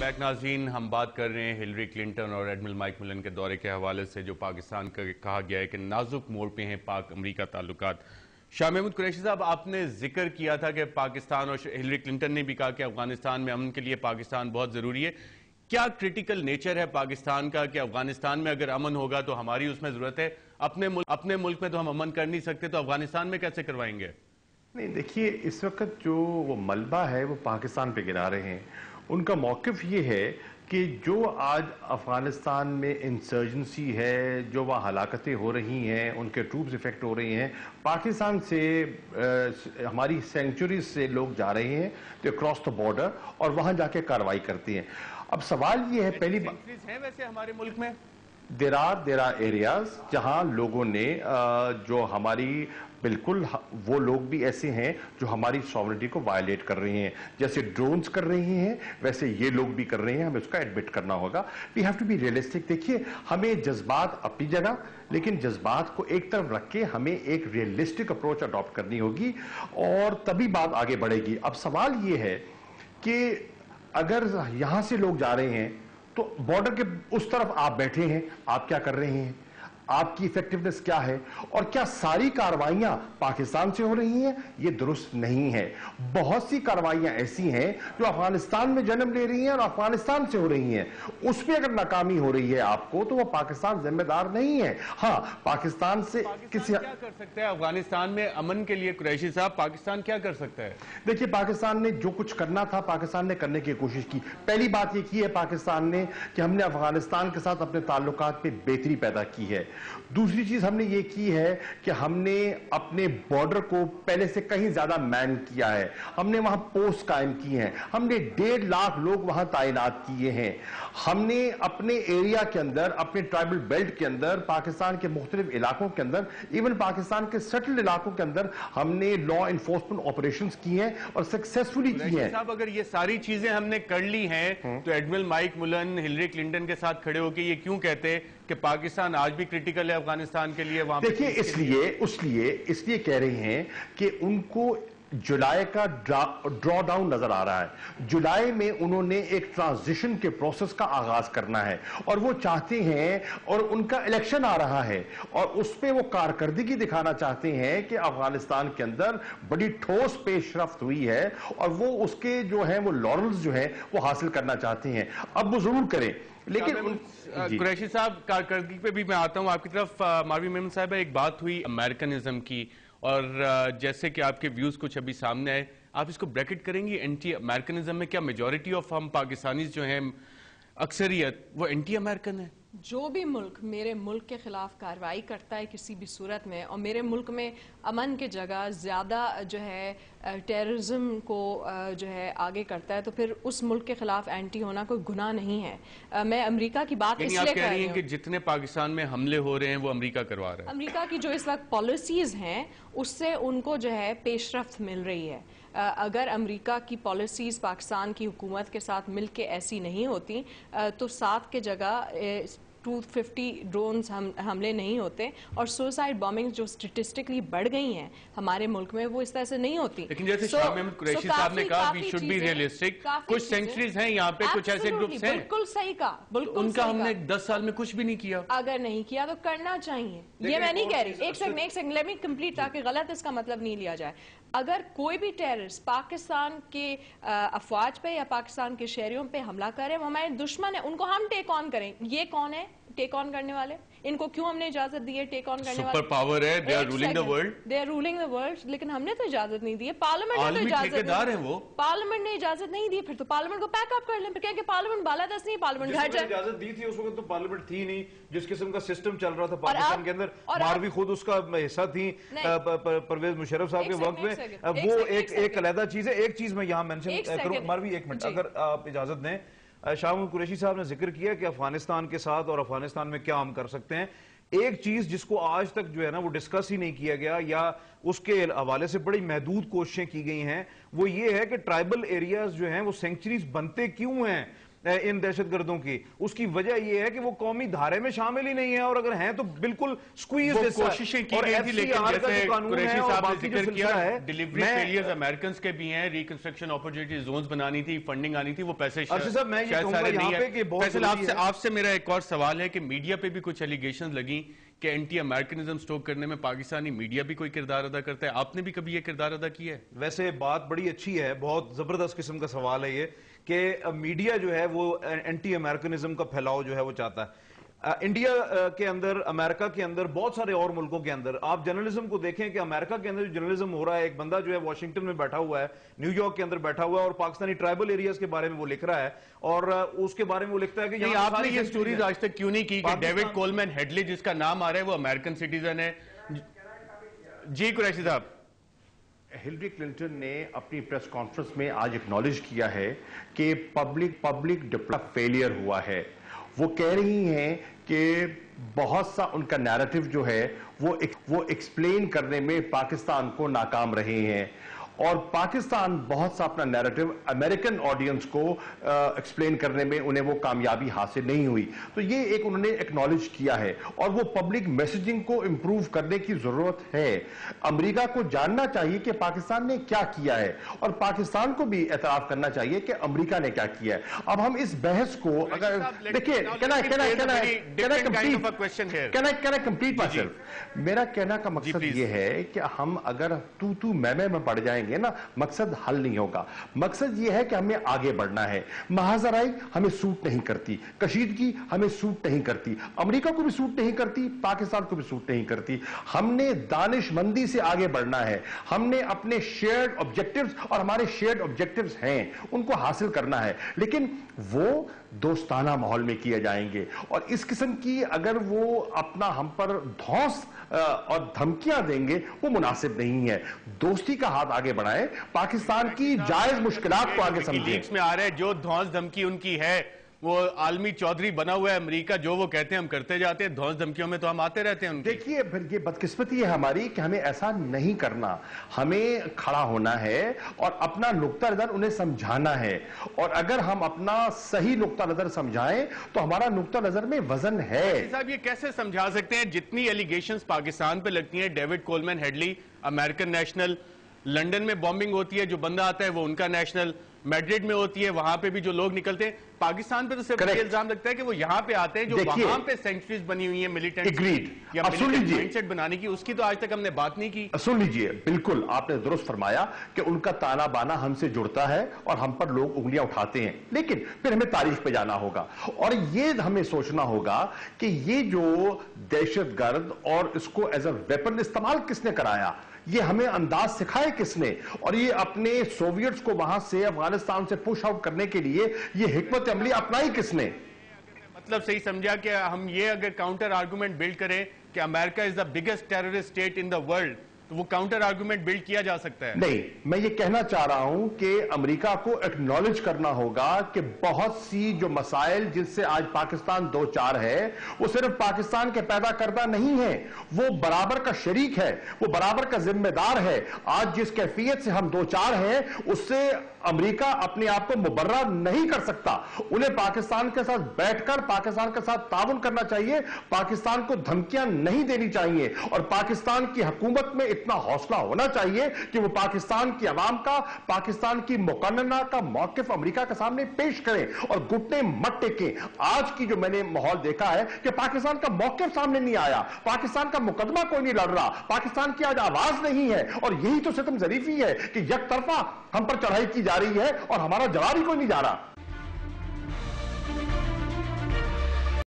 Back नाज़रीन, हम बात कर रहे हैं हिलरी क्लिंटन और एडमिरल माइक मिलन के दौरे के हवाले से जो पाकिस्तान का कहा गया है कि नाजुक मोड़ पे हैं पाक अमरीका ताल्लुकात। शाह महमूद कुरैशी साहब, आपने जिक्र किया था कि पाकिस्तान और हिलरी क्लिंटन ने भी कहा कि अफगानिस्तान में अमन के लिए पाकिस्तान बहुत ज़रूरी है। क्या क्रिटिकल नेचर है पाकिस्तान का कि अफगानिस्तान में अगर अमन होगा तो हमारी उसमें ज़रूरत है, अपने मुल्क में तो हम अमन कर नहीं सकते, तो अफगानिस्तान में कैसे करवाएंगे? नहीं, देखिए, इस वक्त जो वो मलबा है वो पाकिस्तान पे गिरा रहे हैं। उनका मौक़िफ़ ये है कि जो आज अफ़गानिस्तान में इंसर्जेंसी है, जो वहाँ हलाकतें हो रही हैं, उनके ट्रूप्स इफेक्ट हो रही हैं, पाकिस्तान से हमारी सेंचुरीज से लोग जा रहे हैं तो क्रॉस द बॉर्डर और वहाँ जाके कार्रवाई करती हैं। अब सवाल ये है, पहली बात है वैसे हमारे मुल्क में देर आर एरियाज जहां लोगों ने जो हमारी बिल्कुल वो लोग भी ऐसे हैं जो हमारी सॉवरेनिटी को वायलेट कर रहे हैं, जैसे ड्रोन्स कर रहे हैं वैसे ये लोग भी कर रहे हैं। हमें उसका एडमिट करना होगा। We have to be realistic. देखिए, हमें जज्बात अपनी जगह, लेकिन जज्बात को एक तरफ रख के हमें एक रियलिस्टिक अप्रोच अडॉप्ट करनी होगी और तभी बात आगे बढ़ेगी। अब सवाल ये है कि अगर यहां से लोग जा रहे हैं तो बॉर्डर के उस तरफ आप बैठे हैं, आप क्या कर रहे हैं, आपकी इफेक्टिवनेस क्या है, और क्या सारी कार्रवाइयां पाकिस्तान से हो रही हैं? ये दुरुस्त नहीं है। बहुत सी कार्रवाइयां ऐसी हैं जो अफगानिस्तान में जन्म ले रही हैं और अफगानिस्तान से हो रही हैं। उसमें अगर नाकामी हो रही है आपको तो वो पाकिस्तान जिम्मेदार नहीं है। हाँ, पाकिस्तान से किसी क्या कर सकता है अफगानिस्तान में अमन के लिए? कुरैशी साहब, पाकिस्तान क्या कर सकता है? देखिए, पाकिस्तान ने जो कुछ करना था पाकिस्तान ने करने की कोशिश की। पहली बात ये की है पाकिस्तान ने कि हमने अफगानिस्तान के साथ अपने ताल्लुकात पे बेहतरी पैदा की है। दूसरी चीज हमने ये की है कि हमने अपने बॉर्डर को पहले से कहीं ज्यादा मैन किया है। हमने वहां पोस्ट कायम की हैं, हमने 1.5 लाख लोग वहां तैनात किए हैं। हमने अपने एरिया के अंदर, अपने ट्राइबल बेल्ट के अंदर, पाकिस्तान के मुख्तलिफ इलाकों के अंदर, इवन पाकिस्तान के सेटल्ड इलाकों के अंदर हमने लॉ इन्फोर्समेंट ऑपरेशंस की हैं और सक्सेसफुली की हैं। साहब, अगर ये सारी चीजें हमने कर ली हैं तो एडमिरल माइक मिलन हिलरी क्लिंटन के साथ खड़े होकर ये क्यों कहते कि पाकिस्तान आज भी क्रिटिकल है अफगानिस्तान के लिए? वहां देखिए, इसलिए कह रहे हैं कि उनको जुलाई का ड्रॉ डाउन नजर आ रहा है। जुलाई में उन्होंने एक ट्रांजिशन के प्रोसेस का आगाज करना है और वो चाहते हैं, और उनका इलेक्शन आ रहा है और उस पे वो कारकर्दगी दिखाना चाहते हैं कि अफगानिस्तान के अंदर बड़ी ठोस पेशरफ्त हुई है और वो उसके जो है वो लॉरल्स जो है वो हासिल करना चाहते हैं। अब वो जरूर करें, लेकिन कुरैशी साहब, कारकर्दगी पे भी मैं आता हूं आपकी तरफ। मारवी मेमन साहब, एक बात हुई अमेरिकनिज्म की और जैसे कि आपके व्यूज कुछ अभी सामने आए, आप इसको ब्रैकेट करेंगी एंटी अमेरिकनिज्म में? क्या मेजॉरिटी ऑफ हम पाकिस्तानीज जो हैं, अक्सरियत, वो एंटी अमेरिकन है? जो भी मुल्क मेरे मुल्क के खिलाफ कार्रवाई करता है किसी भी सूरत में और मेरे मुल्क में अमन की जगह ज्यादा जो है टेररिज्म को जो है आगे करता है, तो फिर उस मुल्क के खिलाफ एंटी होना कोई गुनाह नहीं है। मैं अमेरिका की बात इसलिए कह रही हैं कि जितने पाकिस्तान में हमले हो रहे हैं वो अमेरिका करवा रहा है। अमेरिका की जो इस वक्त पॉलिसीज हैं उससे उनको जो है पेशरफ्त मिल रही है। अगर अमेरिका की पॉलिसीज पाकिस्तान की हुकूमत के साथ मिलके ऐसी नहीं होती तो 7 के जगह 250 ड्रोन्स हमले नहीं होते और सुसाइड बॉम्बिंग जो स्टेटिस्टिकली बढ़ गई हैं हमारे मुल्क में वो इस तरह से नहीं होती। लेकिन जैसे शाह महमूद कुरैशी साहब ने कहा वी शुड बी रियलिस्टिक, कुछ सेंचुरीज हैं यहाँ पे, कुछ ऐसे ग्रुप्स हैं। बिल्कुल सही कहा, बिल्कुल उनका हमने 10 साल में कुछ भी नहीं किया। अगर नहीं किया तो करना चाहिए, ये मैं नहीं कह रही। एक सेकंड लेट मी कंप्लीट, ताकि गलत इसका मतलब नहीं लिया जाए। अगर कोई भी टेररिस्ट पाकिस्तान के अफवाज पे या पाकिस्तान के शहरियों पे हमला करे, वो हमारे दुश्मन है, उनको हम टेक ऑन करें। ये कौन है टेक ऑन करने वाले? इनको क्यों हमने इजाजत दी है टेक ऑन करने वाले? सुपर पावर है, they are ruling the world, they are ruling the world, लेकिन हमने तो इजाजत नहीं दी है। पार्लियामेंट ने तो इजाजत ठेकेदार है वो, पार्लियामेंट ने इजाजत नहीं दी। फिर तो पार्लियामेंट को पैकअप कर लें, फिर कहें कि पार्लियामेंट बालादस्त नहीं, पार्लियामेंट घर जाए। इजाजत दी थी उस वक्त तो पार्लियामेंट थी नहीं, जिस किस्म का सिस्टम चल रहा था पाकिस्तान के अंदर। मारवी खुद उसका हिस्सा थी परवेज मुशर्रफ साहब के वक्त में। वो एक अलग चीज है। एक चीज मैं यहाँ मेंशन करूं, मारवी, एक मिनट अगर आप इजाजत दें। शाह महमूद कुरैशी साहब ने जिक्र किया कि अफगानिस्तान के साथ और अफगानिस्तान में क्या हम कर सकते हैं। एक चीज जिसको आज तक जो है ना वो डिस्कस ही नहीं किया गया या उसके हवाले से बड़ी महदूद कोशिशें की गई हैं, वो ये है कि ट्राइबल एरियाज जो हैं वो सेंचुरीज बनते क्यों हैं? ان دہشت گردوں کی، اس کی وجہ یہ ہے کہ وہ قومی دھارے میں شامل ہی نہیں ہے، اور اگر ہیں تو بالکل سکویز جیسا ہے۔ کوششیں کی گئی تھی، لیکن جیسے قریشی صاحب نے ذکر کیا ڈیلیوری فیلیئرز امریکنز کے بھی ہیں، ریکنسٹرکشن اپورچونٹی زونز بنانی تھی، فنڈنگ آنی تھی، وہ پیسے آپ سے میرا ایک اور سوال ہے کہ میڈیا پہ بھی کچھ ایلیگیشنز لگیں کہ اینٹی امریکنزم سٹوک کرنے میں پاکستانی میڈیا بھی کوئی کردار ادا کرتا ہے، آپ نے بھی کبھی یہ کردار ادا کیا ہے؟ ویسے بات بڑی اچھی ہے، بہت زبردست قسم کا سوال ہے یہ کہ میڈیا جو ہے وہ اینٹی امریکنزم کا پھیلاؤ جو ہے وہ چاہتا ہے۔ انڈیا کے اندر، امریکہ کے اندر، بہت سارے اور ملکوں کے اندر آپ جرنلزم کو دیکھیں کہ امریکہ کے اندر جو جرنلزم ہو رہا ہے، ایک بندہ جو ہے واشنگٹن میں بیٹھا ہوا ہے، نیو یارک کے اندر بیٹھا ہوا ہے، اور پاکستانی ٹرائبل ایریاز کے بارے میں وہ لکھ رہا ہے، اور اس کے بارے میں وہ لکھتا ہے کہ آپ نے یہ سٹوریز آج تک کیوں نہیں کی کہ ڈیوڈ کولمین ہیڈلی جس کا نام آ رہا ہے وہ امریکن سٹیزن ہے؟ جی قریشی صاحب، ہلری کلنٹن نے اپنی پریس کانفرنس میں آج ایکنالج کیا ہے کہ پبلک ڈپلومیسی فیلئر ہوا ہے۔ وہ کہہ رہی ہیں کہ بہت سا ان کا نیریٹو جو ہے وہ ایکسپلین کرنے میں پاکستان کو ناکام رہے ہیں، اور پاکستان بہت سا اپنا نیریٹو امریکن آڈینس کو ایکسپلین کرنے میں انہیں وہ کامیابی حاصل نہیں ہوئی۔ تو یہ ایک انہوں نے ایکنالج کیا ہے، اور وہ پبلک میسیجنگ کو امپروو کرنے کی ضرورت ہے۔ امریکہ کو جاننا چاہیے کہ پاکستان نے کیا کیا ہے، اور پاکستان کو بھی اعتراف کرنا چاہیے کہ امریکہ نے کیا کیا ہے۔ اب ہم اس بحث کو اگر دیکھیں، میرا کہنا کا مقصد یہ ہے کہ ہم اگر تو میں پڑ جائیں گے نا، مقصد حل نہیں ہوگا۔ مقصد یہ ہے کہ ہمیں آگے بڑھنا ہے۔ محاذ آرائی ہمیں سوٹ نہیں کرتی، کشیدگی ہمیں سوٹ نہیں کرتی، امریکہ کو بھی سوٹ نہیں کرتی، پاکستان کو بھی سوٹ نہیں کرتی۔ ہم نے دانش مندی سے آگے بڑھنا ہے، ہم نے اپنے شیئرڈ آبجیکٹیوز، اور ہمارے شیئرڈ آبجیکٹیوز ہیں، ان کو حاصل کرنا ہے، لیکن وہ دوستانہ ماحول میں کیے جائیں گے۔ اور اس قسم کی اگر وہ اپنا ہم پر دھوس اور دھمکیاں دیں گے، وہ مناسب نہیں ہے۔ دوستی کا ہاتھ آگے بڑھائیں، پاکستان کی جائز مشکلات کو آگے سمجھیں۔ لیکس میں آ رہے ہیں جو دھونس دھمکی ان کی ہے، وہ عالمی چودھری بنا ہوا ہے امریکہ، جو وہ کہتے ہیں ہم کرتے جاتے ہیں، دھونس دھمکیوں میں تو ہم آتے رہتے ہیں۔ دیکھیے پھر یہ بدقسمتی ہے ہماری کہ ہمیں ایسا نہیں کرنا، ہمیں کھڑا ہونا ہے اور اپنا نقطہ نظر انہیں سمجھانا ہے، اور اگر ہم اپنا صحیح نقطہ نظر سمجھائیں تو ہمارا نقطہ نظر میں وزن ہے۔ صاحب یہ کیسے سمجھا سکتے ہیں جتنی ایلیگیشنز پاکستان پہ لگتی ہیں، David Coleman Headley American national, London میں بومبنگ ہوتی ہے، جو بندہ آتا ہے وہ ان کا نیشنل، میڈرڈ میں ہوتی ہے، وہاں پہ بھی جو لوگ نکلتے ہیں، پاکستان پہ تو صرف یہ الزام لگتا ہے کہ وہ یہاں پہ آتے ہیں جو وہاں پہ سینچریز بنی ہوئی ہیں ملیٹنٹ یا ملیٹنٹ مائنڈ سیٹ بنانے کی، اس کی تو آج تک ہم نے بات نہیں کی۔ سن لیجئے، بالکل آپ نے درست فرمایا کہ ان کا تانا بانا ہم سے جڑتا ہے اور ہم پر لوگ انگلیاں اٹھاتے ہیں، لیکن پھر ہمیں تاریخ پہ جانا ہوگا اور یہ ہمیں سوچنا ہوگا کہ یہ جو دہشت گرد اور اس کو ایز اے ویپن استعمال کس نے کرایا، یہ ہمیں انداز سکھائے کس نے، اور یہ اپنے سوویٹس کو وہاں سے افغانستان سے پش آؤٹ کرنے کے لیے یہ حکمت عملی اپنائی کس نے؟ مطلب صحیح سمجھا کہ ہم یہ اگر کاؤنٹر آرگومنٹ بلڈ کریں کہ America is the biggest terrorist state in the world, تو وہ کاؤنٹر آرگومنٹ بلڈ کیا جا سکتا ہے؟ نہیں، میں یہ کہنا چاہ رہا ہوں کہ امریکہ کو ایکنالج کرنا ہوگا کہ بہت سی جو مسائل جس سے آج پاکستان دو چار ہے، وہ صرف پاکستان کے پیدا کردہ نہیں ہے، وہ برابر کا شریک ہے، وہ برابر کا ذمہ دار ہے۔ آج جس کیفیت سے ہم دو چار ہیں، اس سے امریکہ اپنے آپ کو مبرہ نہیں کر سکتا۔ انہیں پاکستان کے ساتھ بیٹھ کر پاکستان کے ساتھ تعاون کرنا چاہیے، پاکستان کو دھمکیاں نہیں دینی چاہیے، اور پاکستان کی حکومت میں اتنا حوصلہ ہونا چاہیے کہ وہ پاکستان کی عوام کا، پاکستان کی مقننہ کا موقف امریکہ کے سامنے پیش کریں اور گھٹنے مت ٹیکیں۔ آج کی جو میں نے ماحول دیکھا ہے کہ پاکستان کا موقف سامنے نہیں آیا، پاکستان کا مقدمہ کوئی نہیں لڑ رہا، پاکستان کی آج آواز نہیں ہے، اور یہی تو ستم ظریفی ہے کہ یک طرفہ ہم پر چڑھائی کی جا رہی ہے اور ہمارا جواب ہی کوئی نہیں جا رہا۔